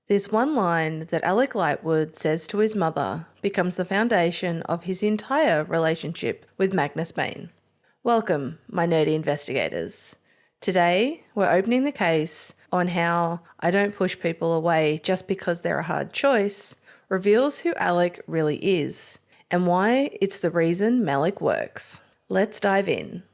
This one line that Alec Lightwood says to his mother becomes the foundation of his entire relationship with Magnus Bane. Welcome, my nerdy investigators. Today, we're opening the case on how I don't push people away just because they're a hard choice reveals who Alec really is and why it's the reason Malec works. Let's dive in.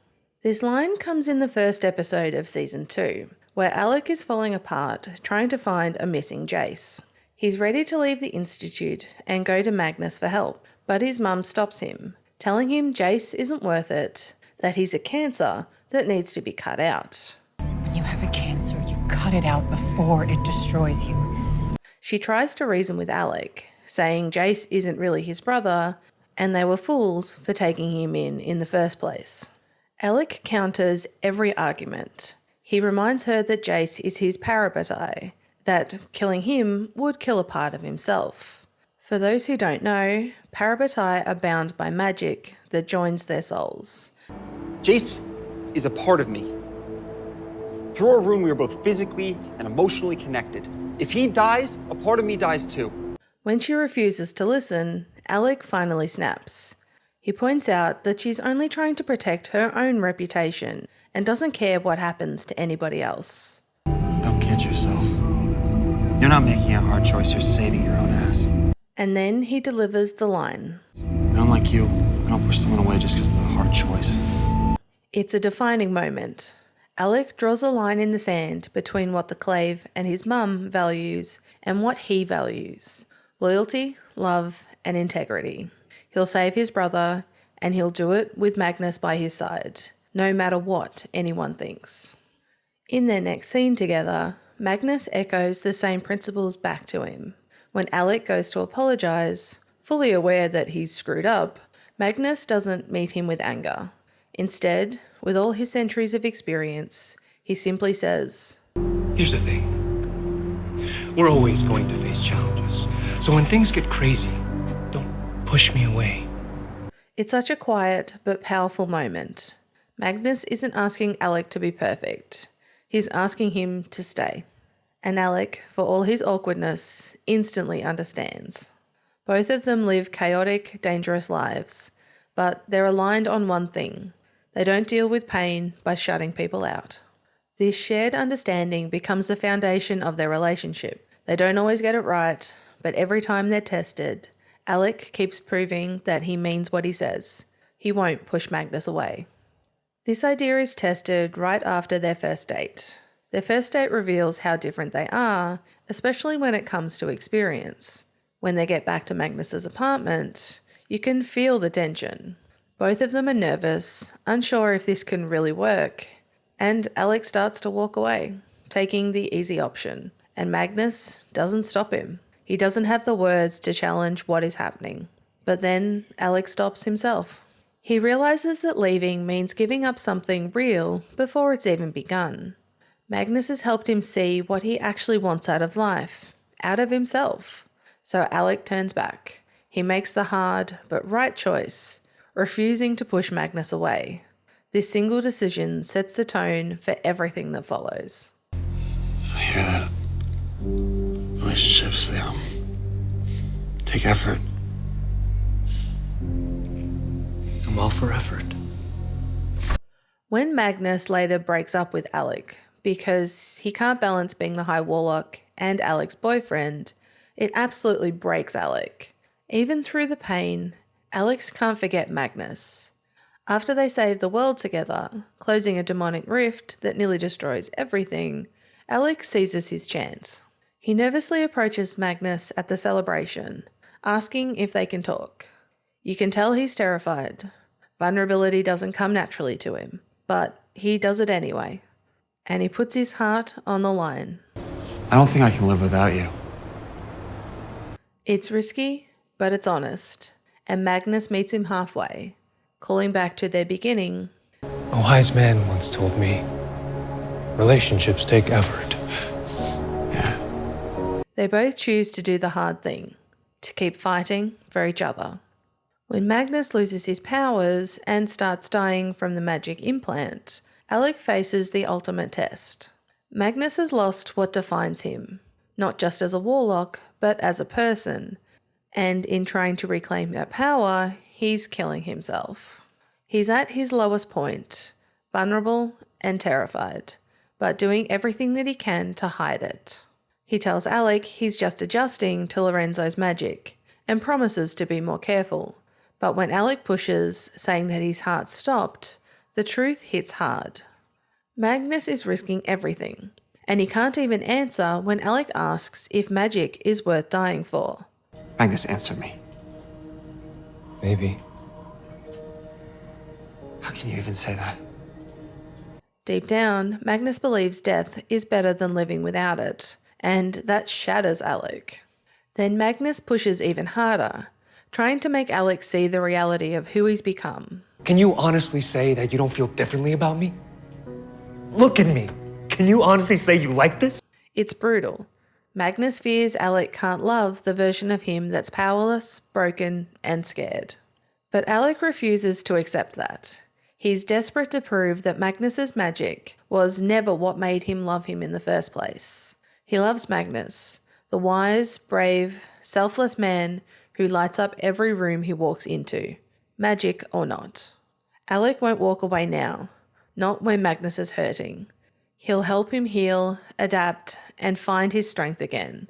This line comes in the first episode of Season 2, where Alec is falling apart trying to find a missing Jace. He's ready to leave the Institute and go to Magnus for help, but his mum stops him, telling him Jace isn't worth it, that he's a cancer that needs to be cut out. When you have a cancer, you cut it out before it destroys you. She tries to reason with Alec, saying Jace isn't really his brother, and they were fools for taking him in the first place. Alec counters every argument. He reminds her that Jace is his parabatai, that killing him would kill a part of himself. For those who don't know, parabatai are bound by magic that joins their souls. Jace is a part of me. Through our room, we are both physically and emotionally connected. If he dies, a part of me dies too. When she refuses to listen, Alec finally snaps. He points out that she's only trying to protect her own reputation and doesn't care what happens to anybody else. Don't kid yourself. You're not making a hard choice, you're saving your own ass. And then he delivers the line. And unlike you, I don't push someone away just because of the hard choice. It's a defining moment. Alec draws a line in the sand between what the Clave and his mum values and what he values. Loyalty, love, and integrity. He'll save his brother, and he'll do it with Magnus by his side, no matter what anyone thinks. In their next scene together, Magnus echoes the same principles back to him. When Alec goes to apologise, fully aware that he's screwed up, Magnus doesn't meet him with anger. Instead, with all his centuries of experience, he simply says, "Here's the thing. We're always going to face challenges. So when things get crazy, don't push me away." It's such a quiet but powerful moment. Magnus isn't asking Alec to be perfect. He's asking him to stay. And Alec, for all his awkwardness, instantly understands. Both of them live chaotic, dangerous lives, but they're aligned on one thing. They don't deal with pain by shutting people out. This shared understanding becomes the foundation of their relationship. They don't always get it right, but every time they're tested, Alec keeps proving that he means what he says. He won't push Magnus away. This idea is tested right after their first date. Their first date reveals how different they are, especially when it comes to experience. When they get back to Magnus's apartment, you can feel the tension. Both of them are nervous, unsure if this can really work, and Alec starts to walk away, taking the easy option, and Magnus doesn't stop him. He doesn't have the words to challenge what is happening. But then Alec stops himself. He realises that leaving means giving up something real before it's even begun. Magnus has helped him see what he actually wants out of life, out of himself. So Alec turns back. He makes the hard but right choice, refusing to push Magnus away. This single decision sets the tone for everything that follows. I hear that. Relationships, they take effort. I'm all for effort. When Magnus later breaks up with Alec because he can't balance being the High Warlock and Alec's boyfriend, it absolutely breaks Alec. Even through the pain, Alex can't forget Magnus. After they save the world together, closing a demonic rift that nearly destroys everything, Alex seizes his chance. He nervously approaches Magnus at the celebration, asking if they can talk. You can tell he's terrified. Vulnerability doesn't come naturally to him, but he does it anyway. And he puts his heart on the line. I don't think I can live without you. It's risky, but it's honest. And Magnus meets him halfway, calling back to their beginning. A wise man once told me, relationships take effort. Yeah. They both choose to do the hard thing, to keep fighting for each other. When Magnus loses his powers and starts dying from the magic implant, Alec faces the ultimate test. Magnus has lost what defines him, not just as a warlock, but as a person. And in trying to reclaim that power, he's killing himself. He's at his lowest point, vulnerable and terrified, but doing everything that he can to hide it. He tells Alec he's just adjusting to Lorenzo's magic and promises to be more careful. But when Alec pushes, saying that his heart stopped, the truth hits hard. Magnus is risking everything, and he can't even answer when Alec asks if magic is worth dying for. Magnus, answer me. Maybe. How can you even say that? Deep down, Magnus believes death is better than living without it, and that shatters Alec. Then Magnus pushes even harder, trying to make Alec see the reality of who he's become. Can you honestly say that you don't feel differently about me? Look at me. Can you honestly say you like this? It's brutal. Magnus fears Alec can't love the version of him that's powerless, broken, and scared. But Alec refuses to accept that. He's desperate to prove that Magnus's magic was never what made him love him in the first place. He loves Magnus, the wise, brave, selfless man who lights up every room he walks into, magic or not. Alec won't walk away now, not when Magnus is hurting. He'll help him heal, adapt, and find his strength again.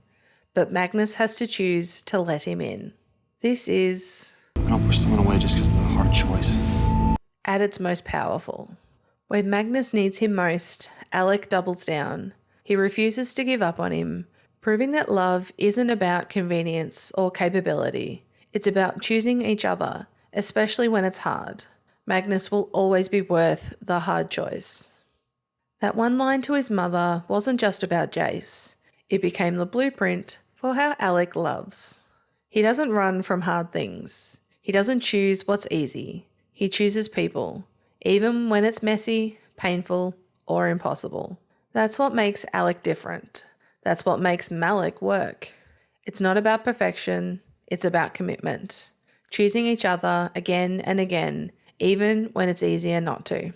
But Magnus has to choose to let him in. This is, I don't push someone away just because of the hard choice. at its most powerful. When Magnus needs him most, Alec doubles down. He refuses to give up on him, proving that love isn't about convenience or capability. It's about choosing each other, especially when it's hard. Magnus will always be worth the hard choice. That one line to his mother wasn't just about Jace. It became the blueprint for how Alec loves. He doesn't run from hard things. He doesn't choose what's easy. He chooses people, even when it's messy, painful, or impossible. That's what makes Alec different. That's what makes Malec work. It's not about perfection, it's about commitment. Choosing each other again and again, even when it's easier not to.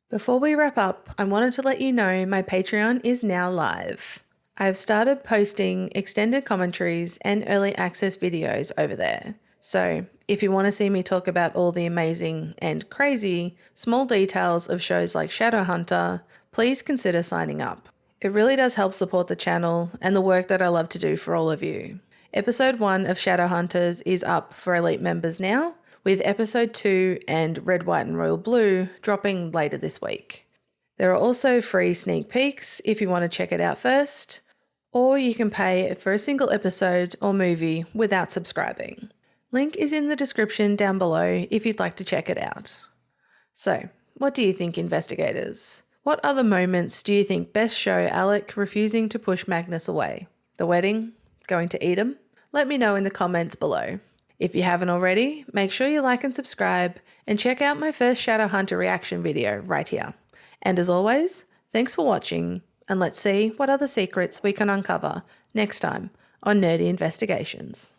Before we wrap up, I wanted to let you know my Patreon is now live. I've started posting extended commentaries and early access videos over there. So if you want to see me talk about all the amazing and crazy small details of shows like Shadowhunter, please consider signing up. It really does help support the channel and the work that I love to do for all of you. Episode 1 of Shadowhunters is up for Elite members now, with Episode 2 and Red, White and Royal Blue dropping later this week. There are also free sneak peeks if you want to check it out first, or you can pay for a single episode or movie without subscribing. Link is in the description down below if you'd like to check it out. So, what do you think, investigators? What other moments do you think best show Alec refusing to push Magnus away? The wedding? Going to eat him? Let me know in the comments below. If you haven't already, make sure you like and subscribe and check out my first Shadowhunter reaction video right here. And as always, thanks for watching, and let's see what other secrets we can uncover next time on Nerdy Investigations.